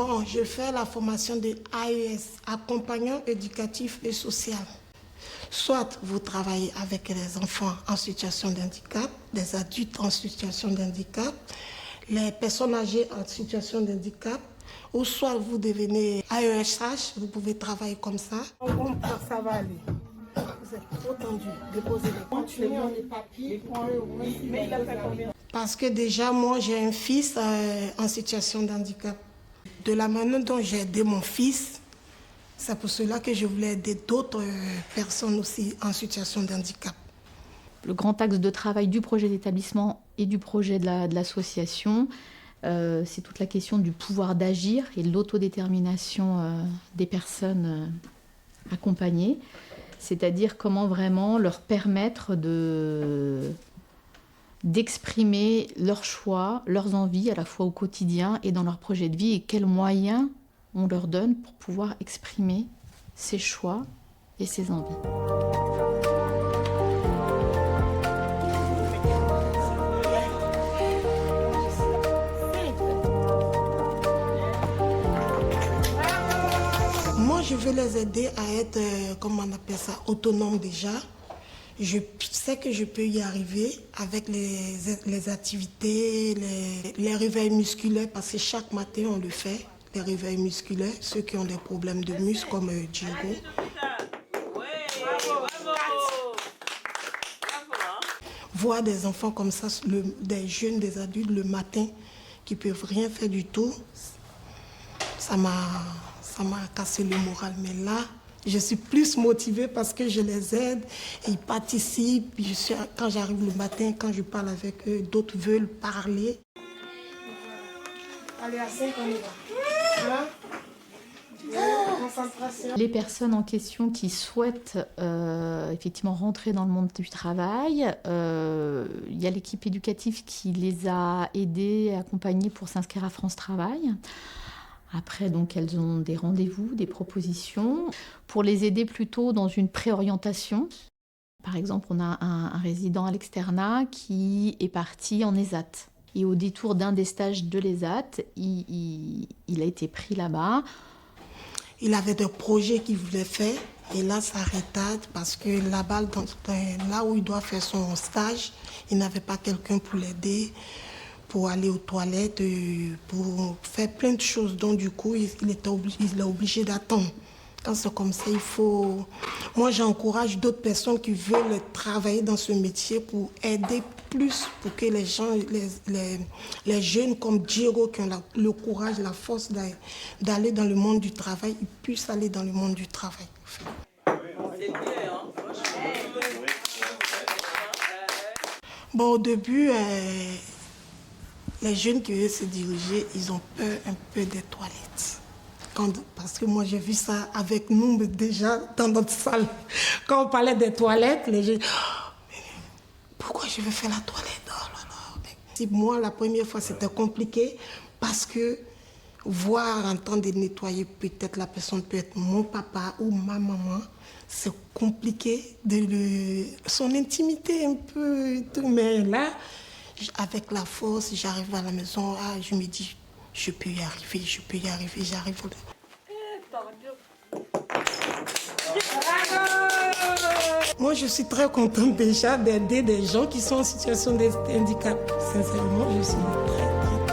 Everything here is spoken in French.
Bon, je fais la formation de AES, accompagnant éducatif et social. Soit vous travaillez avec les enfants en situation de handicap, des adultes en situation de handicap, les personnes âgées en situation de handicap, ou soit vous devenez AESH, vous pouvez travailler comme ça. Ça va aller. Vous êtes trop tendu. Déposez les papiers. Mais il a fait combien? Parce que déjà, moi, j'ai un fils en situation de handicap. De la manière dont j'ai aidé mon fils, c'est pour cela que je voulais aider d'autres personnes aussi en situation de handicap. Le grand axe de travail du projet d'établissement et du projet de l'association, c'est toute la question du pouvoir d'agir et de l'autodétermination des personnes accompagnées. C'est-à-dire comment vraiment leur permettre d'exprimer leurs choix, leurs envies, à la fois au quotidien et dans leur projet de vie, et quels moyens on leur donne pour pouvoir exprimer ses choix et ses envies. Moi, je veux les aider à être, comment on appelle ça, autonomes déjà. Je sais que je peux y arriver avec les activités, les réveils musculaires, parce que chaque matin, on le fait, les réveils musculaires, ceux qui ont des problèmes de muscles comme Diego. Voir des enfants comme ça, des jeunes, des adultes, le matin, qui ne peuvent rien faire du tout, ça m'a cassé le moral. Mais là, je suis plus motivée parce que je les aide, et ils participent. Quand j'arrive le matin, quand je parle avec eux, d'autres veulent parler. Allez, à 5, on y va. Concentration. Les personnes en question qui souhaitent effectivement rentrer dans le monde du travail, il y a l'équipe éducative qui les a aidées, accompagnées pour s'inscrire à France Travail. Après, donc, elles ont des rendez-vous, des propositions pour les aider plutôt dans une préorientation. Par exemple, on a un résident à l'externat qui est parti en ESAT. Et au détour d'un des stages de l'ESAT, il a été pris là-bas. Il avait des projets qu'il voulait faire et là, ça retarde parce que là-bas, là où il doit faire son stage, il n'avait pas quelqu'un pour l'aider, pour aller aux toilettes, pour faire plein de choses. Donc du coup, il est obligé d'attendre. Quand c'est comme ça, il faut... Moi, j'encourage d'autres personnes qui veulent travailler dans ce métier pour aider plus, pour que les gens, les jeunes comme Diego, qui ont le courage, la force d'aller dans le monde du travail, ils puissent aller dans le monde du travail. Bon, au début, les jeunes qui veulent se diriger, ils ont peur un peu des toilettes. Parce que moi, j'ai vu ça avec nous déjà dans notre salle. Quand on parlait des toilettes, les gens... Oh, pourquoi je vais faire la toilette? Oh là là. Moi, la première fois, c'était compliqué parce que voir, entendre nettoyer, peut-être la personne peut être mon papa ou ma maman, c'est compliqué son intimité un peu. Mais là, avec la force, j'arrive à la maison, je me dis, je peux y arriver, j'arrive. Moi, je suis très contente déjà d'aider des gens qui sont en situation de handicap. Sincèrement, je suis très